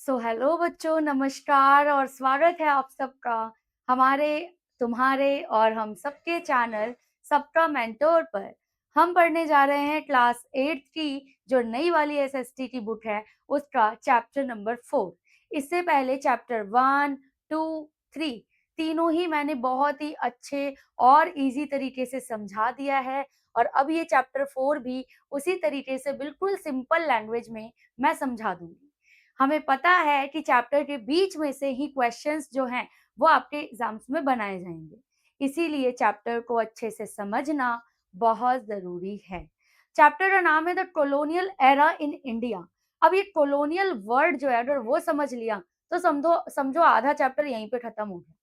Hello बच्चों, नमस्कार और स्वागत है आप सबका हमारे, तुम्हारे और हम सबके चैनल सबका मेंटोर पर। हम पढ़ने जा रहे हैं क्लास 8 की जो नई वाली एसएसटी की बुक है, उसका चैप्टर नंबर 4। इससे पहले चैप्टर 1, 2, 3 तीनों ही मैंने बहुत ही अच्छे और इजी तरीके से समझा दिया है, और अब ये चैप्टर 4 भी उसी तरीके से बिल्कुल सिंपल लैंग्वेज में मैं समझा दूंगी। हमें पता है कि चैप्टर के बीच में से ही क्वेश्चंस जो हैं वो आपके एग्जाम्स में बनाए जाएंगे, इसीलिए चैप्टर को अच्छे से समझना बहुत जरूरी है। चैप्टर का नाम है the colonial era in India. अब ये कॉलोनियल वर्ड जो है अगर वो समझ लिया तो समझो समझो आधा चैप्टर यहीं पे खत्म हो गया।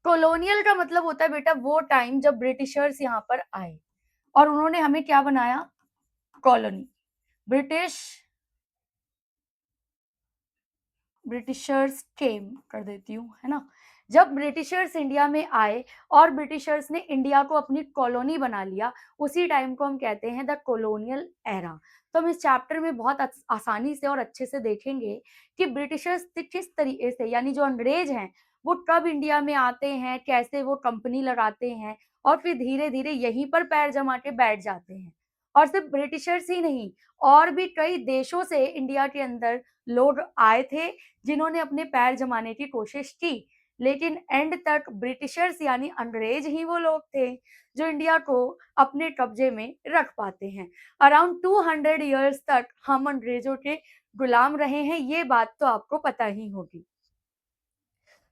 कॉलोनियल का मतलब होता है बेटा वो टाइम जब ब्रिटिशर्स यहाँ पर आए और उन्होंने हमें क्या बनाया, कॉलोनी। ब्रिटिश ब्रिटिशर्स केम कर देती हूँ, है ना। जब ब्रिटिशर्स इंडिया में आए और ब्रिटिशर्स ने इंडिया को अपनी कॉलोनी बना लिया, उसी टाइम को हम कहते हैं द कॉलोनियल एरा। तो हम इस चैप्टर में बहुत आसानी से और अच्छे से देखेंगे कि ब्रिटिशर्स किस तरीके से, यानी जो अंग्रेज हैं, वो कब इंडिया में आते हैं, कैसे वो कंपनी लगाते हैं और फिर धीरे धीरे यहीं पर पैर जमा के बैठ जाते हैं। और सिर्फ ब्रिटिशर्स ही नहीं, और भी कई देशों से इंडिया के अंदर लोग आए थे जिन्होंने अपने पैर जमाने की कोशिश की, लेकिन एंड तक ब्रिटिशर्स यानी अंग्रेज ही वो लोग थे जो इंडिया को अपने कब्जे में रख पाते हैं। अराउंड 200 ईयर्स तक हम अंग्रेजों के गुलाम रहे हैं, ये बात तो आपको पता ही होगी।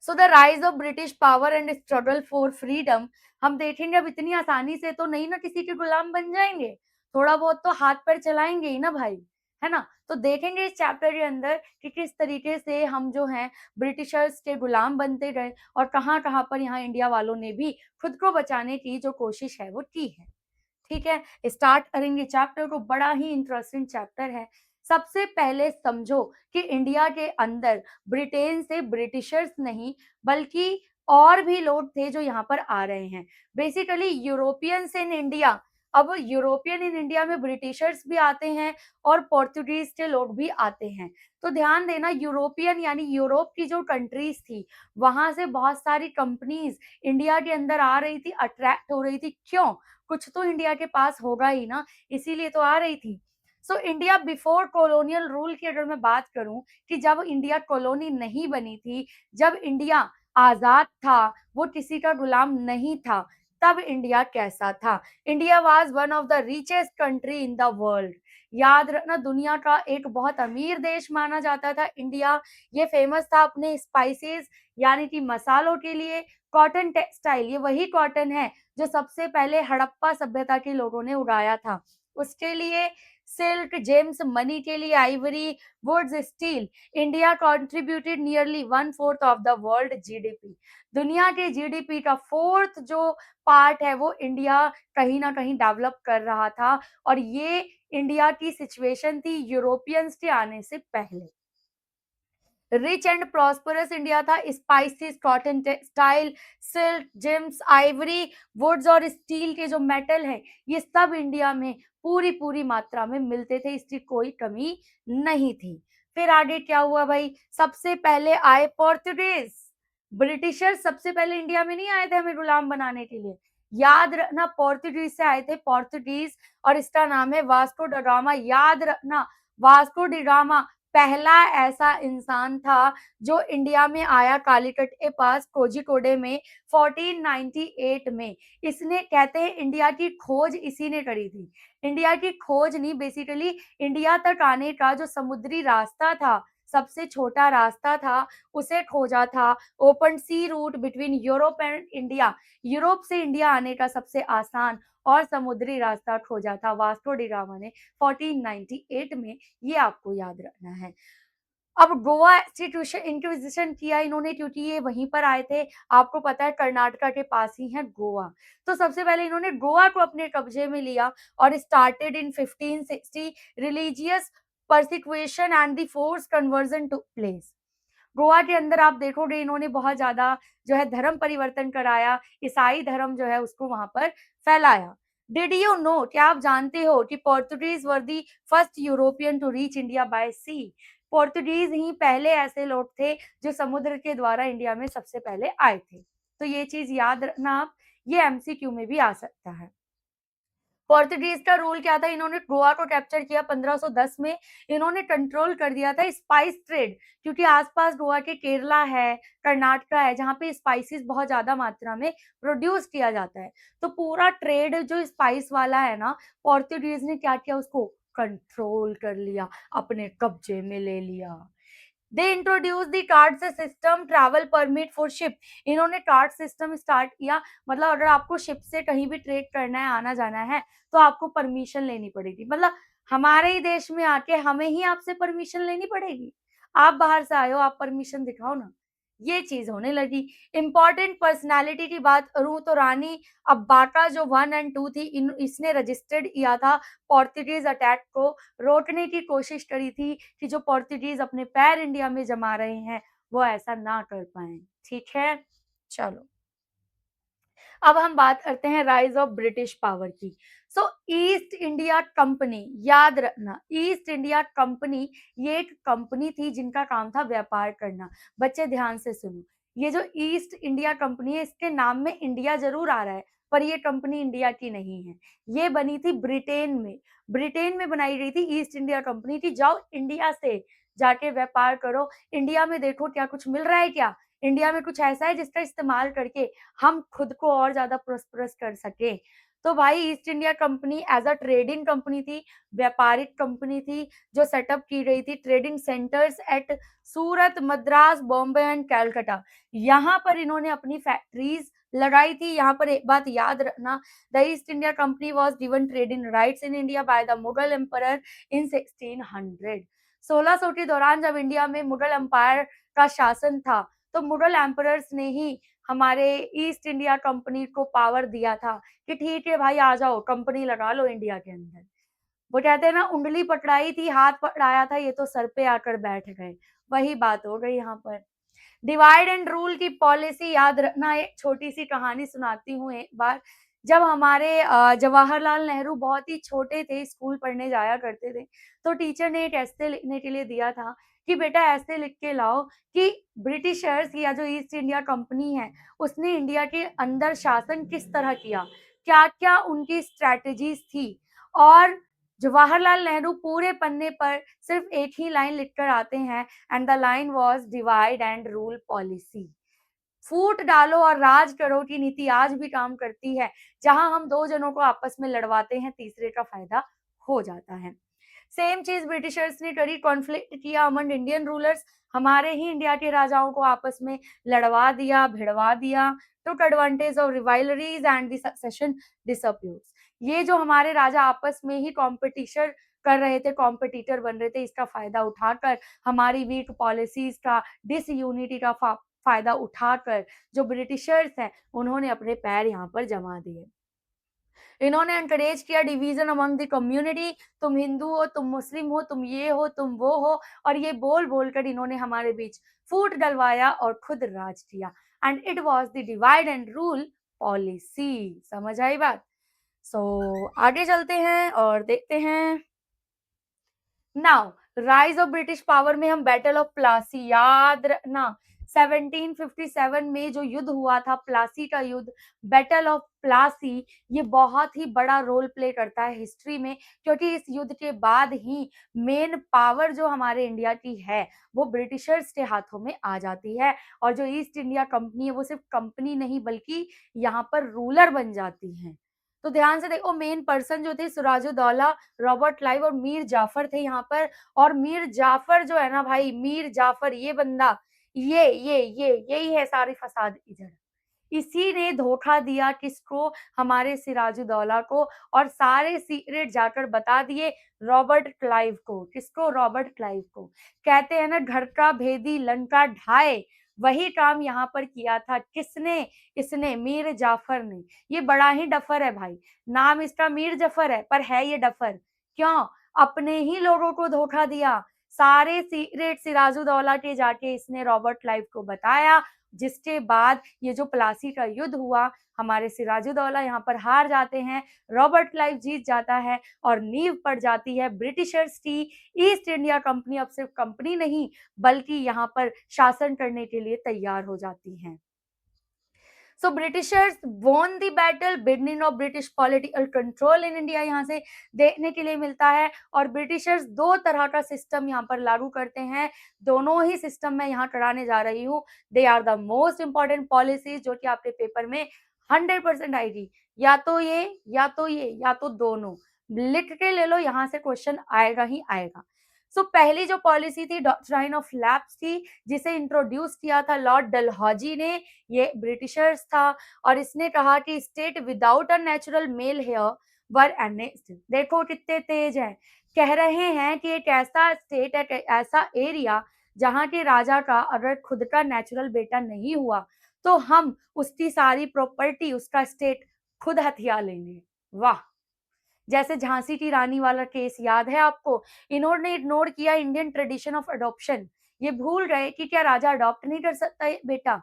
So the rise of British power and struggle for freedom. हम देखेंगे अब इतनी आसानी से तो नहीं ना किसी के गुलाम बन जाएंगे, थोड़ा बहुत तो हाथ पैर चलाएंगे ही ना भाई, है ना। तो देखेंगे इस चैप्टर के अंदर कि किस तरीके से हम जो हैं ब्रिटिशर्स के गुलाम बनते गए और कहाँ कहाँ पर यहाँ इंडिया वालों ने भी खुद को बचाने की जो कोशिश है वो की है। ठीक है, स्टार्ट करेंगे चैप्टर को। बड़ा ही इंटरेस्टिंग चैप्टर है। सबसे पहले समझो कि इंडिया के अंदर ब्रिटेन से ब्रिटिशर्स नहीं बल्कि और भी लोग थे जो यहाँ पर आ रहे हैं, बेसिकली यूरोपियंस इन इंडिया। अब यूरोपियन इन इंडिया में ब्रिटिशर्स भी आते हैं और पोर्तुगीज के लोग भी आते हैं। तो ध्यान देना, यूरोपियन यानी यूरोप की जो कंट्रीज थी, वहां से बहुत सारी कंपनीज इंडिया के अंदर आ रही थी, अट्रैक्ट हो रही थी। क्यों? कुछ तो इंडिया के पास होगा ही ना, इसीलिए तो आ रही थी। So India before colonial rule की अगर मैं बात करूं कि जब इंडिया कॉलोनी नहीं बनी थी, जब इंडिया आजाद था, वो किसी का गुलाम नहीं था, तब इंडिया कैसा था? India was one of the richest country in the world. याद रखना, दुनिया का एक बहुत अमीर देश माना जाता था इंडिया। ये फेमस था अपने स्पाइसेस यानी कि मसालों के लिए। कॉटन टेक्सटाइल, ये वही कॉटन है जो सबसे पहले हड़प्पा सभ्यता के लोगों ने उगाया था, उसके लिए। सिल्क, जेम्स, मनी के लिए ivory, woods, steel. India contributed nearly 1/4 of the world GDP. दुनिया के जीडीपी का 4th जो पार्ट है वो इंडिया कहीं ना कहीं डेवलप कर रहा था, और ये इंडिया की सिचुएशन थी यूरोपियंस के आने से पहले। रिच एंड प्रॉस्परस इंडिया था। Spices, cotton textile, silk, gems, ivory, woods और स्टील के जो मेटल है, ये सब इंडिया में पूरी पूरी मात्रा में मिलते थे, इसकी कोई कमी नहीं थी। फिर आगे क्या हुआ भाई? सबसे पहले आए पोर्तुगीज। ब्रिटिशर सबसे पहले इंडिया में नहीं आए थे हमें गुलाम बनाने के लिए। याद रखना, पोर्तुगीज से आए थे पोर्तुगीज, और इसका नाम है वास्को ड गामा। याद रखना, वास्को डी गामा पहला ऐसा इंसान था जो इंडिया में आया कालीकट के पास कोझिकोडे में 1498 में। इसने, कहते हैं इंडिया की खोज इसी ने करी थी। इंडिया की खोज नहीं, बेसिकली इंडिया तक आने का जो समुद्री रास्ता था, सबसे छोटा रास्ता था, उसे खोजा था। Open sea route between Europe and India, Europe से इंडिया आने का सबसे आसान और समुद्री रास्ता खोजा था वास्को डी गामा ने 1498 में। ये आपको याद रखना है। अब गोवा इंस्टीट्यूशन इंक्विजिशन किया इन्होंने क्योंकि ये वहीं पर आए थे। आपको पता है कर्नाटका के पास ही है गोवा। तो सबसे पहले इन्होंने गोवा को अपने कब्जे में लिया और started in 1560 religious persecution and the force conversion took place. Goa के अंदर आप देखोगे इन्होंने बहुत ज्यादा जो है धर्म परिवर्तन कराया, ईसाई धर्म जो है उसको वहां पर फैलाया। डिड यू नो, क्या आप जानते हो कि Portuguese were the first European to reach India by sea? Portuguese ही पहले ऐसे लोग थे जो समुद्र के द्वारा इंडिया में सबसे पहले आए थे। तो ये चीज याद रखना आप, ये एमसीक्यू में भी आ सकता है। पोर्तुगीज का रूल क्या था, इन्होंने गोवा को कैप्चर किया 1510 में। इन्होंने कंट्रोल कर दिया था स्पाइस ट्रेड, क्योंकि आसपास गोवा के केरला है, कर्नाटका है, जहाँ पे स्पाइसेस बहुत ज्यादा मात्रा में प्रोड्यूस किया जाता है। तो पूरा ट्रेड जो स्पाइस वाला है ना, पोर्तुगीज ने क्या किया, उसको कंट्रोल कर लिया, अपने कब्जे में ले लिया। They introduce the card system, travel permit for ship. इन्होंने कार्ड सिस्टम स्टार्ट किया, मतलब अगर आपको शिप से कहीं भी ट्रेड करना है, आना जाना है, तो आपको परमिशन लेनी पड़ेगी। मतलब हमारे ही देश में आके हमें ही आपसे परमिशन लेनी पड़ेगी। आप बाहर से आए हो, आप परमिशन दिखाओ ना। ये चीज होने लगी। इंपॉर्टेंट पर्सनालिटी की बात करूं तो रानी अब्बाका जो 1 और 2 थी, इसने रजिस्टर्ड किया था पोर्तुगीज अटैक को, रोकने की कोशिश करी थी कि जो पोर्तुगीज अपने पैर इंडिया में जमा रहे हैं वो ऐसा ना कर पाए। ठीक है, चलो अब हम बात करते हैं राइज ऑफ ब्रिटिश पावर की। सो ईस्ट इंडिया कंपनी, याद रखना, ईस्ट इंडिया कंपनी ये एक कंपनी थी जिनका काम था व्यापार करना। बच्चे ध्यान से सुनो, ये जो ईस्ट इंडिया कंपनी है, इसके नाम में इंडिया जरूर आ रहा है, पर ये कंपनी इंडिया की नहीं है। ये बनी थी ब्रिटेन में, ब्रिटेन में बनाई गई थी ईस्ट इंडिया कंपनी की। जाओ इंडिया से जाके व्यापार करो, इंडिया में देखो क्या कुछ मिल रहा है, क्या इंडिया में कुछ ऐसा है जिसका इस्तेमाल करके हम खुद को और ज्यादा प्रोस्परस कर सके। तो भाई East India company as a trading company थी, व्यापारिक कंपनी थी, जो सेटअप की गई थी trading centres at Surat, Madras, Bombay and Calcutta. यहाँ पर इन्होंने अपनी फैक्ट्रीज लगाई थी। यहाँ पर एक बात याद रखना, the east India company was given trading rights in India by the Mughal emperor in 1600। 1600 के दौरान जब इंडिया में मुगल एम्पायर का शासन था, तो मुगल एम्परर्स ने ही हमारे ईस्ट इंडिया कंपनी को पावर दिया था कि ठीक है भाई, आ जाओ कंपनी लगा लो इंडिया के अंदर। वो कहते हैं ना, उंगली पकड़ाई थी, हाथ पकड़ाया था, ये तो सर पे आकर बैठ गए। वही बात हो गई यहाँ पर। डिवाइड एंड रूल की पॉलिसी याद रखना। एक छोटी सी कहानी सुनाती हूँ। एक बार जब हमारे जवाहरलाल नेहरू बहुत ही छोटे थे, स्कूल पढ़ने जाया करते थे, तो टीचर ने एक ऐसे लिखने के लिए दिया था कि बेटा ऐसे लिख के लाओ कि ब्रिटिशर्स या जो ईस्ट इंडिया कंपनी है, उसने इंडिया के अंदर शासन किस तरह किया, क्या क्या उनकी स्ट्रैटेजीज थी। और जवाहरलाल नेहरू पूरे पन्ने पर सिर्फ एक ही लाइन लिखकर आते हैं, and the line was divide and rule policy. फूट डालो और राज करो की नीति आज भी काम करती है। जहां हम दो जनों को आपस में लड़वाते हैं, तीसरे का फायदा हो जाता है। सेम चीज ब्रिटिशर्स ने करी, कॉन्फ्लिक्ट किया अमंग इंडियन रूलर्स, हमारे ही इंडिया के राजाओं को आपस में लड़वा दिया, भिड़वा दिया। Took advantage of rivalries and the succession disputes. ये जो हमारे राजा आपस में ही कॉम्पिटिशन कर रहे थे, कॉम्पिटिटर बन रहे थे, इसका फायदा उठाकर हमारी वीक पॉलिसीज का, डिसयूनिटी का फायदा उठाकर जो ब्रिटिशर्स हैं, उन्होंने अपने पैर यहाँ पर जमा दिए। इन्होंने एनकरेज किया डिवीजन अमंग द कम्युनिटी, तुम हिंदू हो, तुम मुस्लिम हो, तुम ये हो, तुम वो हो, और ये बोल बोलकर इन्होंने हमारे बीच फूट डलवाया और खुद राज किया। And it was the divide and rule policy. समझ आई बात? आगे चलते हैं और देखते हैं। Now rise of British power में हम बैटल ऑफ प्लासी, याद रखना 1757 में जो युद्ध हुआ था, प्लासी का युद्ध, बैटल ऑफ प्लासी, ये बहुत ही बड़ा रोल प्ले करता है हिस्ट्री में, क्योंकि इस युद्ध के बाद ही मेन पावर जो हमारे इंडिया की है वो ब्रिटिशर्स के हाथों में आ जाती है, और जो ईस्ट इंडिया कंपनी है वो सिर्फ कंपनी नहीं बल्कि यहाँ पर रूलर बन जाती है। तो ध्यान से देखो, मेन पर्सन जो थे सिराजुद्दौला, रॉबर्ट क्लाइव और मीर जाफर थे यहाँ पर। और मीर जाफर जो है ना भाई, मीर जाफर ये बंदा, ये यही है सारी फसाद की जड़। इसी ने धोखा दिया किसको, हमारे सिराजुद्दौला को, और सारे सीक्रेट जाकर बता दिए रॉबर्ट क्लाइव को। किसको? रॉबर्ट क्लाइव को। कहते हैं ना, घर का भेदी लंका ढाए, वही काम यहाँ पर किया था। किसने? इसने, मीर जाफर ने। ये बड़ा ही डफर है भाई, नाम इसका मीर जफर है, पर है ये डफर। क्यों? अपने ही लोगों को धोखा दिया। सारे सीक्रेट सिराजुद्दौला के जाके इसने रॉबर्ट क्लाइव को बताया, जिसके बाद ये जो प्लासी का युद्ध हुआ, हमारे सिराजुद्दौला यहाँ पर हार जाते हैं, रॉबर्ट क्लाइव जीत जाता है और नींव पड़ जाती है ब्रिटिशर्स की। ईस्ट इंडिया कंपनी अब सिर्फ कंपनी नहीं बल्कि यहाँ पर शासन करने के लिए तैयार हो जाती हैं। So Britishers won the battle, beginning of British political control in India यहाँ से देखने के लिए मिलता है। और ब्रिटिशर्स दो तरह का सिस्टम यहाँ पर लागू करते हैं, दोनों ही सिस्टम मैं यहाँ कराने जा रही हूँ। They are the most important policies जो कि आपके पेपर में 100% आएगी, या तो ये या तो ये या तो दोनों, लिख के ले लो, यहाँ से क्वेश्चन आएगा ही आएगा। सो पहली जो पॉलिसी थी डॉक्ट्राइन ऑफ लैप्स थी, जिसे इंट्रोड्यूस किया था लॉर्ड डलहौजी ने, ये ब्रिटिशर्स था। और इसने कहा कि state without a natural male heir were annexed. देखो कितने तेज हैं, कह रहे हैं कि एक ऐसा स्टेट है, ऐसा एरिया जहाँ के राजा का अगर खुद का नेचुरल बेटा नहीं हुआ तो हम उसकी सारी प्रॉपर्टी, उसका स्टेट खुद हथिया लेंगे। वाह! जैसे झांसी की रानी वाला केस याद है आपको, इन्होंने इग्नोर किया इंडियन ट्रेडिशन ऑफ अडॉप्शन। ये भूल गए कि क्या राजा अडॉप्ट नहीं कर सकता है बेटा।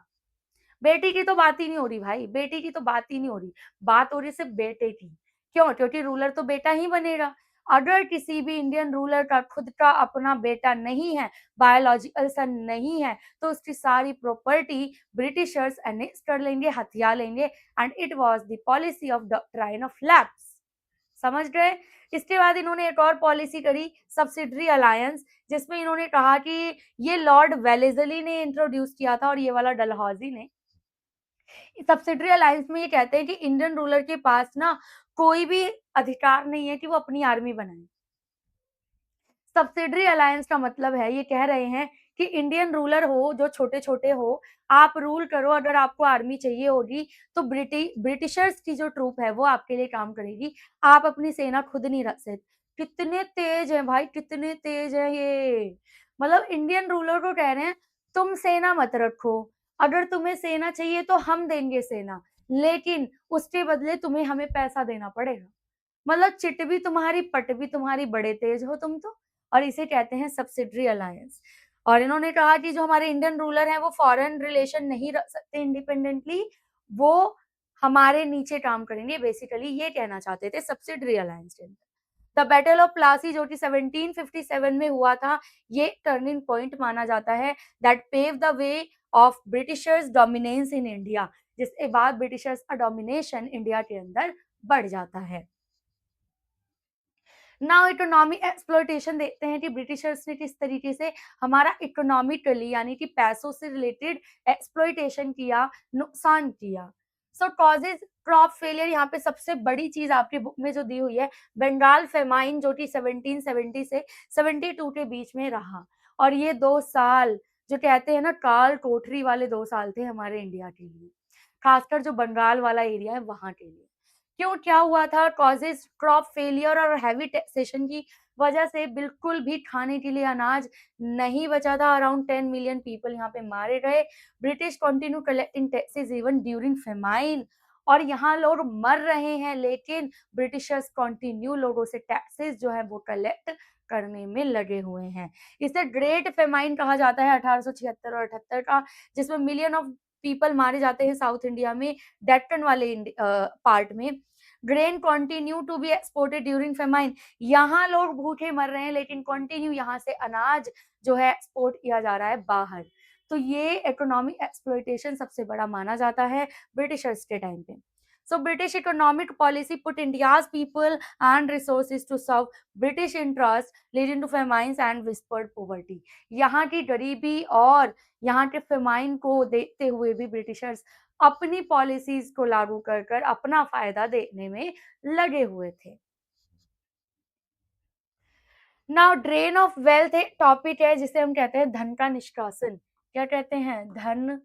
बेटी की तो बात ही नहीं हो रही भाई, बेटी की तो बात ही नहीं हो रही, बात हो रही सिर्फ बेटे की। क्यों? क्योंकि रूलर तो बेटा ही बनेगा। अगर किसी भी इंडियन रूलर का खुद का अपना बेटा नहीं है, बायोलॉजिकल सन नहीं है, तो उसकी सारी प्रॉपर्टी ब्रिटिशर्स एनेक्स कर लेंगे, हथिया लेंगे। And it was the policy of doctrine of lapse. समझ गए? इसके बाद इन्होंने एक और पॉलिसी करी, सब्सिडरी अलायंस, जिसमें इन्होंने कहा कि ये लॉर्ड वेलेज़ली ने इंट्रोड्यूस किया था और ये वाला डलहौजी ने। सब्सिडरी अलायंस में ये कहते हैं कि इंडियन रूलर के पास ना कोई भी अधिकार नहीं है कि वो अपनी आर्मी बनाए। सब्सिडरी अलायंस का मतलब है, ये कह रहे हैं कि इंडियन रूलर हो, जो छोटे-छोटे हो, आप रूल करो, अगर आपको आर्मी चाहिए होगी तो ब्रिटिशर्स की जो ट्रूप है वो आपके लिए काम करेगी, आप अपनी सेना खुद नहीं रख सकते। कितने तेज हैं भाई, कितने तेज हैं ये। मतलब इंडियन रूलर को कह रहे हैं तुम सेना मत रखो, अगर तुम्हें सेना चाहिए तो हम देंगे सेना, लेकिन उसके बदले तुम्हें हमें पैसा देना पड़ेगा। मतलब चिट भी तुम्हारी, पट भी तुम्हारी, बड़े तेज हो तुम तो। और इसे कहते हैं सब्सिडरी अलायंस। और इन्होंने कहा कि जो हमारे इंडियन रूलर हैं वो फॉरेन रिलेशन नहीं रख सकते इंडिपेंडेंटली, वो हमारे नीचे काम करेंगे, बेसिकली ये कहना चाहते थे सब्सिडरी अलायंस के अंदर। द बैटल ऑफ प्लासी जो कि 1757 में हुआ था, ये टर्निंग पॉइंट माना जाता है, that pave the way of Britishers dominance in India, जिसके बाद ब्रिटिशर्स का डोमिनेशन इंडिया के अंदर बढ़ जाता है। नाउ इकोनॉमिक एक्सप्लॉयटेशन देखते हैं कि ब्रिटिशर्स ने किस तरीके से हमारा इकोनॉमिकली यानी कि पैसों से रिलेटेड एक्सप्लॉयटेशन किया, नुकसान किया। सो कॉजेज क्रॉप फेलियर, यहाँ पे सबसे बड़ी चीज आपकी बुक में जो दी हुई है, बंगाल फेमाइन जो कि 1770 से 72 के बीच में रहा। और ये 2 साल जो कहते हैं ना काल कोठरी वाले 2 साल थे हमारे इंडिया के लिए, खासकर जो बंगाल वाला एरिया है वहां के लिए। क्यों, क्या हुआ था? कॉजेज क्रॉप फेलियर और हैवी टैक्सेशन की वजह से बिल्कुल भी खाने के लिए अनाज नहीं बचा था। अराउंड 10 मिलियन पीपल यहाँ पे मारे गए। British continue collecting taxes even during famine, और यहाँ लोग मर रहे हैं लेकिन ब्रिटिशर्स कंटिन्यू लोगों से टैक्सेस जो है वो कलेक्ट करने में लगे हुए हैं। इसे ग्रेट फेमाइन कहा जाता है 1876 और 78 का, जिसमें मिलियन ऑफ पीपल मारे जाते हैं साउथ इंडिया में, डेक्कन वाले पार्ट में। Grain continue to be exported during famine, यहाँ लोग भूखे मर रहे हैं लेकिन कंटिन्यू यहाँ से अनाज जो है एक्सपोर्ट किया जा रहा है बाहर। तो ये इकोनॉमिक एक्सप्लॉयटेशन सबसे बड़ा माना जाता है ब्रिटिशर्स के टाइम पे। So British economic policy put India's people and resources to serve British interests, leading to famines and whispered poverty. यहाँ की गरीबी और यहाँ के फेमाइन को देखते हुए भी ब्रिटिशर्स अपनी पॉलिसीज को लागू कर कर अपना फायदा देखने में लगे हुए थे। नाउ ड्रेन ऑफ वेल्थ एक टॉपिक है जिसे हम कहते हैं धन का निष्कासन। क्या कहते हैं? धन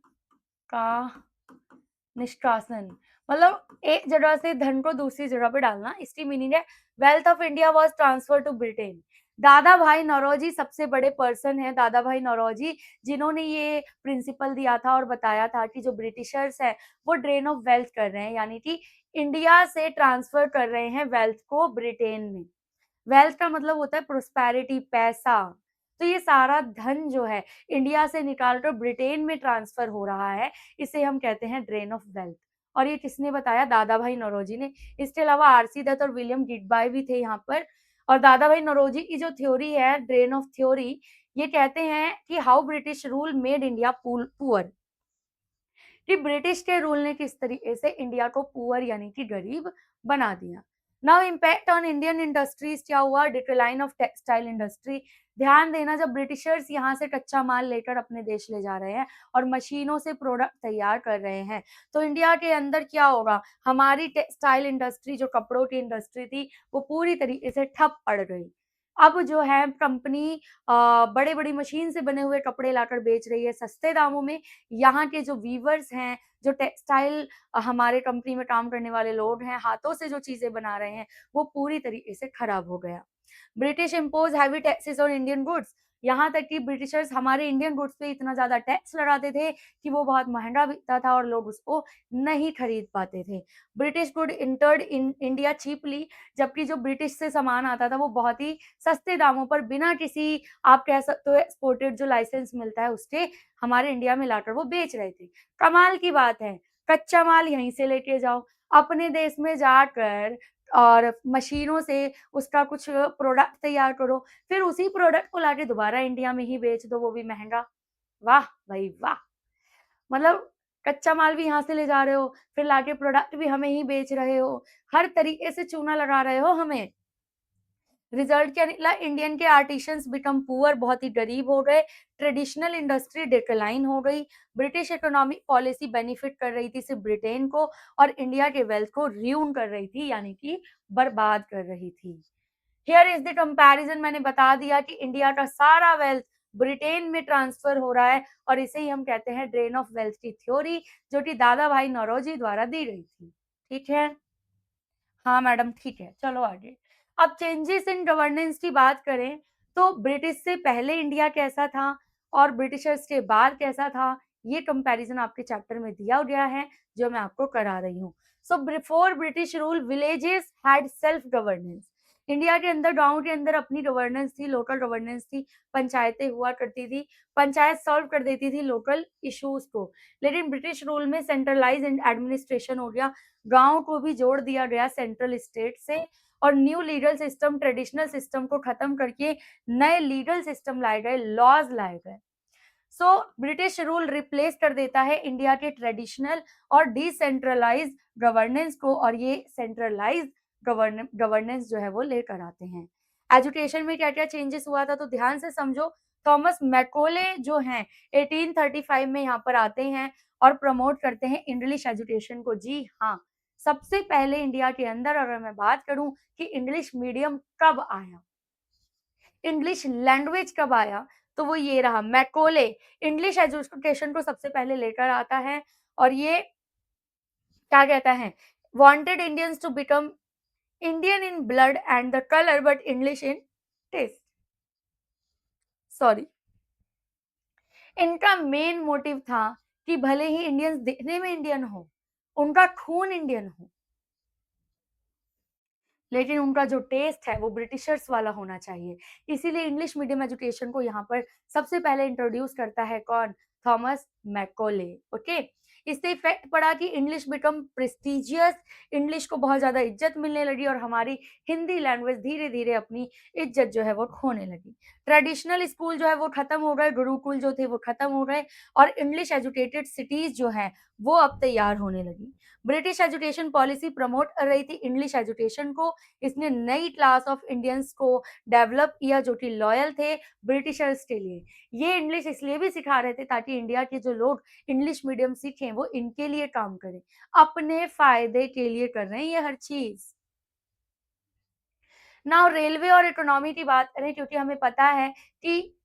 का निष्कासन, मतलब एक जगह से धन को दूसरी जगह पे डालना। इसकी मीनिंग है wealth of India was transfer to Britain. Dadabhai Naoroji सबसे बड़े पर्सन है, दादा भाई नौरोजी, जिन्होंने ये प्रिंसिपल दिया था और बताया था कि जो ब्रिटिशर्स है वो ड्रेन ऑफ वेल्थ कर रहे हैं, यानी कि इंडिया से ट्रांसफर कर रहे हैं वेल्थ को ब्रिटेन में। वेल्थ का मतलब होता है प्रोस्पेरिटी, पैसा। तो ये सारा धन जो है इंडिया से निकाल कर ब्रिटेन में ट्रांसफर हो रहा है, इसे हम कहते हैं ड्रेन ऑफ वेल्थ। और ये किसने बताया? दादा भाई नौरोजी ने। इसके अलावा आरसी दत्त और विलियम गिटबाय भी थे यहाँ पर। और दादा भाई नौरोजी की जो थ्योरी है, ड्रेन ऑफ थ्योरी, ये कहते हैं कि how British rule made India poor, कि ब्रिटिश के रूल ने किस तरीके से इंडिया को पुअर यानी कि गरीब बना दिया। Now impact on Indian industries क्या हुआ? Decline of textile industry. ध्यान देना, जब ब्रिटिशर्स यहाँ से कच्चा माल लेकर अपने देश ले जा रहे हैं और मशीनों से प्रोडक्ट तैयार कर रहे हैं, तो इंडिया के अंदर क्या होगा? हमारी टेक्सटाइल इंडस्ट्री, जो कपड़ों की इंडस्ट्री थी, वो पूरी तरीके से ठप पड़ गई। अब जो है कंपनी बड़े-बड़ी मशीन से बने हुए कपड़े लाकर बेच रही है सस्ते दामों में। यहाँ के जो वीवर्स हैं, जो टेक्सटाइल हमारे कंपनी में काम करने वाले लोग हैं, हाथों से जो चीज़ें बना रहे हैं, वो पूरी तरीके से खराब हो गया। British impose heavy taxes on Indian goods. यहाँ तक कि ब्रिटिशर्स हमारे इंडियन गुड्स पे इतना ज़्यादा टैक्स लगाते थे कि वो बहुत महँगा बिकता था और लोग उसको नहीं खरीद पाते थे। British good entered in India cheaply, जबकि जो ब्रिटिश से सामान आता था वो बहुत ही सस्ते दामों पर, बिना किसी, आप कह सकते हो, एक्सपोर्टेड जो लाइसेंस मिलता है उसके, हमारे इंडिया में लाकर वो बेच रहे थे। कमाल की बात है, कच्चा माल यहीं से लेके जाओ, अपने देश में जाकर और मशीनों से उसका कुछ प्रोडक्ट तैयार करो, फिर उसी प्रोडक्ट को लाके दोबारा इंडिया में ही बेच दो, वो भी महँगा। वाह भाई वाह! मतलब कच्चा माल भी यहाँ से ले जा रहे हो, फिर लाके प्रोडक्ट भी हमें ही बेच रहे हो, हर तरीके से चूना लगा रहे हो हमें। रिजल्ट क्या निकला? इंडियन के आर्टिसंस बिकम पुअर, बहुत ही गरीब हो गए, ट्रेडिशनल इंडस्ट्री डिक्लाइन हो गई, ब्रिटिश इकोनॉमिक पॉलिसी बेनिफिट कर रही थी सिर्फ ब्रिटेन को और इंडिया के वेल्थ को र्यून कर रही थी, यानी कि बर्बाद कर रही थी। हियर इज द कंपैरिजन, मैंने बता दिया कि इंडिया का सारा वेल्थ ब्रिटेन में ट्रांसफर हो रहा है और इसे ही हम कहते हैं ड्रेन ऑफ वेल्थ की थ्योरी, जो कि दादा भाई नौरोजी द्वारा दी गई थी। ठीक है? हाँ मैडम, ठीक है, चलो आगे। अब चेंजेस इन गवर्नेंस की बात करें, तो ब्रिटिश से पहले इंडिया कैसा था और ब्रिटिशर्स के बाद कैसा था, ये कंपैरिजन आपके चैप्टर में दिया गया है, जो मैं आपको करा रही हूँ। So before British rule, villages had self governance. India के अंदर, गाँव के अंदर अपनी गवर्नेंस थी, लोकल गवर्नेंस थी, पंचायतें हुआ करती थी, पंचायत सॉल्व कर देती थी लोकल इश्यूज को। लेकिन ब्रिटिश रूल में सेंट्रलाइज्ड एडमिनिस्ट्रेशन हो गया, गाँव को भी जोड़ दिया गया सेंट्रल स्टेट से और new legal system, traditional system को खत्म करके नए लीगल सिस्टम लाए गए, लॉज लाए गए। सो ब्रिटिश रूल रिप्लेस कर देता है इंडिया के ट्रेडिशनल और डिसेंट्रलाइज्ड गवर्नेंस को और ये सेंट्रलाइज्ड गवर्नेंस जो है वो लेकर आते हैं। एजुकेशन में क्या-क्या चेंजेस हुआ था, तो ध्यान से समझो। थॉमस मैकोले जो हैं 1835 में यहाँ पर आते हैं और प्रमोट करते हैं इंग्लिश एजुकेशन को। जी हाँ, सबसे पहले इंडिया के अंदर अगर मैं बात करूँ कि इंग्लिश मीडियम कब आया, इंग्लिश लैंग्वेज कब आया, तो वो ये रहा, मैकोले इंग्लिश एजुकेशन को सबसे पहले लेकर आता है और ये क्या कहता है, wanted Indians to become Indian in blood and the colour but English in taste. Sorry, इनका मेन मोटिव था कि भले ही इंडियंस दिखने में इंडियन हो, उनका खून इंडियन हो, लेकिन उनका जो टेस्ट है वो ब्रिटिशर्स वाला होना चाहिए। इसीलिए इंग्लिश मीडियम एजुकेशन को यहाँ पर सबसे पहले इंट्रोड्यूस करता है कौन? Thomas Macaulay. ओके, इससे इफेक्ट पड़ा कि इंग्लिश बिकम प्रेस्टिजियस, इंग्लिश को बहुत ज़्यादा इज्जत मिलने लगी और हमारी हिंदी लैंग्वेज धीरे-धीरे अपनी इज्जत जो है वो खोने लगी। ट्रेडिशनल स्कूल जो है वो खत्म हो गए, गुरुकुल जो थे वो खत्म हो गए और इंग्लिश एजुकेटेड सिटीज़ जो हैं वो अब तैयार होने लगी। ब्रिटिश एजुकेशन पॉलिसी प्रमोट कर रही थी इंग्लिश एजुकेशन को, इसने नई क्लास ऑफ इंडियंस को डेवलप किया जो कि लॉयल थे ब्रिटिशर्स के लिए। ये इंग्लिश इसलिए भी सिखा रहे थे ताकि इंडिया के जो लोग इंग्लिश मीडियम सीखें वो इनके लिए काम करें, अपने फायदे के लिए कर रहे हैं ये हर चीज। नाउ रेलवे और इकोनॉमी की बात करें, क्योंकि हमें पता है कि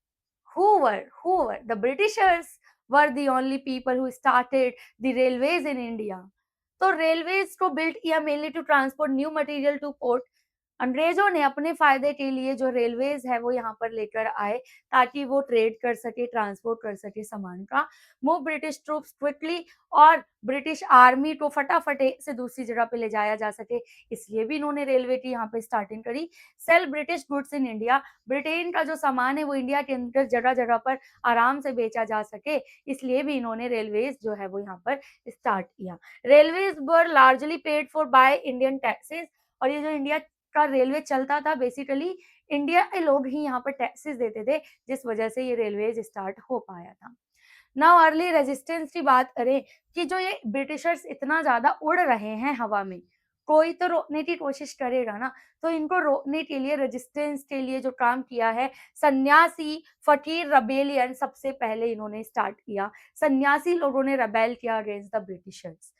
who were the Britishers were the only people who started the railways in India. तो रेलवेज को बिल्ड किया mainly to transport new material to port. अंग्रेजों ने अपने फ़ायदे के लिए जो रेलवेज़ है वो यहाँ पर लेकर आए ताकि वो ट्रेड कर सके, ट्रांसपोर्ट कर सके सामान का। मूव ब्रिटिश ट्रूप्स क्विकली और ब्रिटिश आर्मी को फटाफट एक से दूसरी जगह पे ले जाया जा सके, इसलिए भी इन्होंने रेलवे की यहाँ पे स्टार्टिंग करी। Sell British goods in India, Britain का जो सामान है वो इंडिया के अंदर जगह-जगह पर आराम से बेचा जा सके, इसलिए भी इन्होंने रेलवेज़ जो है वो यहाँ पर स्टार्ट किया। Railways were largely paid for by Indian taxes, और ये जो इंडिया का रेलवे चलता था बेसिकली इंडिया के लोग ही यहाँ पर टैक्सेस देते थे, जिस वजह से ये रेलवेज स्टार्ट हो पाया था। नाउ अर्ली रेजिस्टेंस की बात करें कि जो ये ब्रिटिशर्स इतना ज़्यादा उड़ रहे हैं हवा में, कोई तो रोकने की कोशिश करेगा ना, तो इनको रोकने के लिए रेजिस्टेंस के लिए जो काम किया है, सन्यासी फकीर रेबेलियन सबसे पहले इन्होंने स्टार्ट किया। सन्यासी लोगों ने रेबेल किया against the Britishers.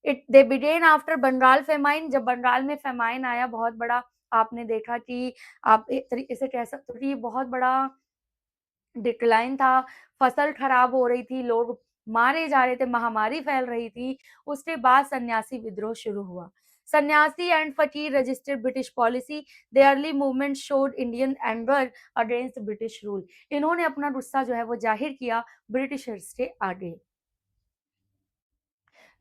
It they began after Bengal famine, जब बंगाल में फेमाइन आया बहुत बड़ा, आपने देखा कि आप एक तरीके से कह सकते हो कि ये बहुत बड़ा डिक्लाइन था, फसल खराब हो रही थी, लोग मारे जा रहे थे, महामारी फैल रही थी, उसके बाद सन्यासी विद्रोह शुरू हुआ। सन्यासी एंड फकीर registered British policy, the early movement showed Indian anger against British rule. इन्होंने अपना गुस्सा जो है वो ज़ाहिर किया ब्रिटिशर्स के आगे।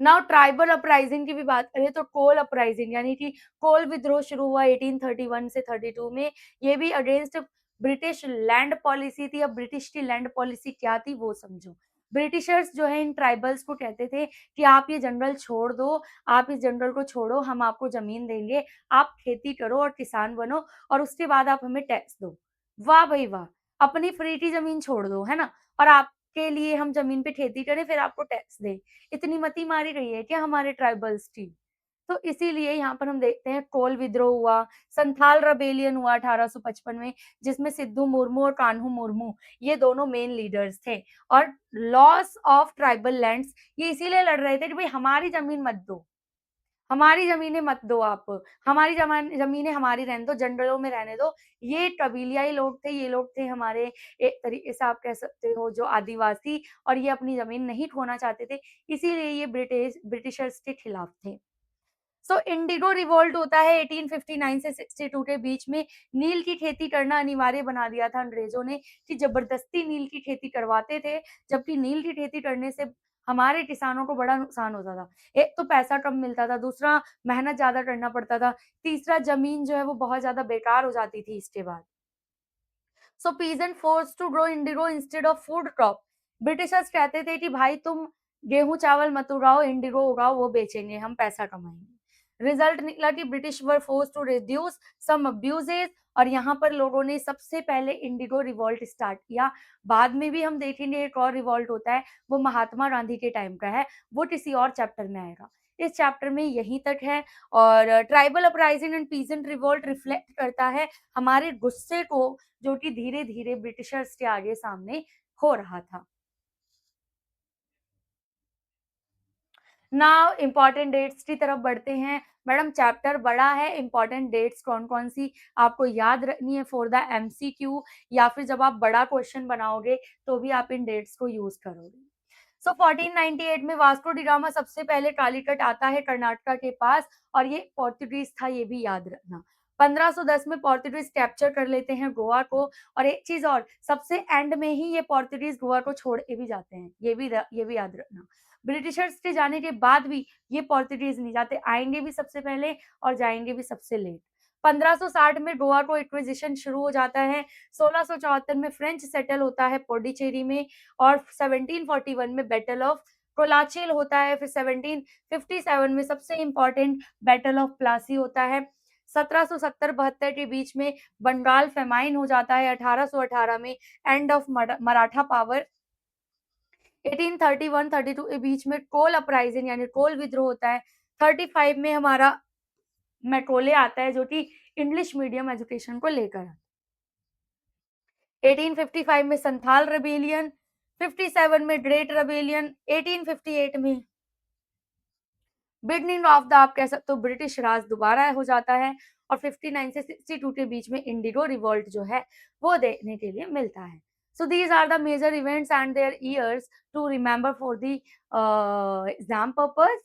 नाउ ट्राइबल अपराइजिंग की भी बात करें तो कोल अपराइजिंग यानी कि कोल विद्रोह शुरू हुआ 1831 से 32 में। ये भी अगेंस्ट ब्रिटिश लैंड पॉलिसी थी। अब ब्रिटिश की लैंड पॉलिसी क्या थी वो समझो। ब्रिटिशर्स जो है इन ट्राइबल्स को कहते थे कि आप ये जंगल छोड़ दो, आप इस जंगल को छोड़ो, हम आपको जमीन देंगे, आप खेती करो और किसान बनो और उसके बाद आप हमें टैक्स दो। वाह भाई वाह! अपनी फ्री की जमीन छोड़ दो, है ना? और आपके लिए हम जमीन पे खेती करें फिर आपको टैक्स दें। इतनी मती मारी गई है क्या हमारे ट्राइबल्स की? तो इसीलिए यहाँ पर हम देखते हैं कोल विद्रोह हुआ, संथाल रेबेलियन हुआ 1855 में, जिसमें सिद्धू मुर्मू और कान्हू मुर्मू ये दोनों मेन लीडर्स थे। और लॉस ऑफ ट्राइबल लैंड्स ये इसीलिए लड़ रहे थे कि भई हमारी ज़मीन मत दो, हमारी ज़मीनें मत दो आप, हमारी ज़मीनें हमारी रहने दो, जंगलों में रहने दो। ये कबीलियाई लोग थे, ये लोग थे हमारे एक तरीके से आप कह सकते हो जो आदिवासी, और ये अपनी ज़मीन नहीं खोना चाहते थे, इसीलिए ये ब्रिटिशर्स के खिलाफ थे। सो इंडिगो रिवोल्ट होता है 1859 से 62 के बीच में। नील की खेती करना अनिवार्य बना दिया था अंग्रेजों ने कि जबरदस्ती नील की खेती करवाते थे, जबकि नील की खेती करने से हमारे किसानों को बड़ा नुकसान होता था। एक तो पैसा कम मिलता था, दूसरा मेहनत ज़्यादा करना पड़ता था, तीसरा ज़मीन जो है वो बहुत ज़्यादा बेकार हो जाती थी इसके बाद। So peasant forced to grow indigo instead of food crop. Britishers कहते थे कि भाई तुम गेहूं चावल मत उगाओ, इंडिगो उगाओ, वो बेचेंगे, हम पैसा कमाएंगे। रिजल्ट निकला कि British were force to reduce some abuses, और यहाँ पर लोगों ने सबसे पहले इंडिगो रिवॉल्ट स्टार्ट किया। बाद में भी हम देखेंगे एक और रिवॉल्ट होता है, वो महात्मा गांधी के टाइम का है, वो किसी और चैप्टर में आएगा। इस चैप्टर में यहीं तक है। और tribal uprising and peasant revolt reflect करता है हमारे गुस्से को, जो कि धीरे-धीरे ब्रिटिशर्स के आगे सामने हो रहा था। नाउ इम्पोर्टेंट डेट्स की तरफ बढ़ते हैं। मैडम चैप्टर बड़ा है, इम्पोर्टेंट डेट्स कौन-कौन सी आपको याद रखनी है फॉर द एमसीक्यू, या फिर जब आप बड़ा क्वेश्चन बनाओगे तो भी आप इन डेट्स को यूज़ करोगे। सो 1498 में वास्को डी गामा सबसे पहले कालीकट आता है कर्नाटका के पास, और ये पोर्तुगीज़ था, ये भी याद रखना। 1510 में पोर्तुगीज़ कैप्चर कर लेते हैं गोवा को, और एक चीज़ और, सबसे एंड में ही ये पोर्तुगीज़ गोवा को छोड़ के भी जाते हैं, ये भी याद रखना। ब्रिटिशर्स के जाने के बाद भी ये पोर्तुगीज़ नहीं जाते, आएँगे भी सबसे पहले और जाएँगे भी सबसे लेट। 1560 में गोवा को एक्विजिशन शुरू हो जाता है, 1674 में फ्रेंच सेटल होता है पौंडीचेरी में, और 1741 में बैटल ऑफ कोलाचिल होता है, फिर 1757 में सबसे इम्पोर्टेंट बैटल ऑफ प्लासी होता है। 1770-72 के बीच में बंगाल फेमाइन हो जाता है, 1818 में एंड ऑफ मराठा पावर। 1831-32 के बीच में कोल अपराइजिंग यानी कोल विद्रोह होता है। 35 में हमारा मैकॉले आता है, जो कि इंग्लिश मीडियम एजुकेशन को लेकर आता है। 1855 में संथाल रेबेलियन, 57 में ग्रेट रेबेलियन, 1858 में बिगनिंग ऑफ द, आप कह सकते हो, ब्रिटिश राज दोबारा हो जाता है, और 59 से 62 के बीच में इंडिगो रिवॉल्ट जो है वो देखने के लिए मिलता है। So these are the major events and their years to remember for the exam purpose.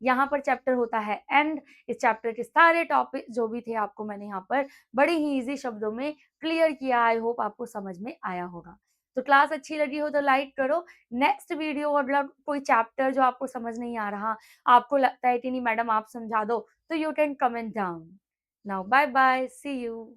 यहाँ पर चैप्टर होता है एंड। इस चैप्टर के सारे टॉपिक जो भी थे आपको मैंने यहाँ पर बड़े ही ईज़ी शब्दों में क्लियर किया। आई होप आपको समझ में आया होगा। तो क्लास अच्छी लगी हो तो लाइक करो। नेक्स्ट वीडियो अगला कोई चैप्टर जो आपको समझ नहीं आ रहा, आपको लगता है कि नहीं मैडम आप समझा दो, तो you can comment down. Now bye bye, see you.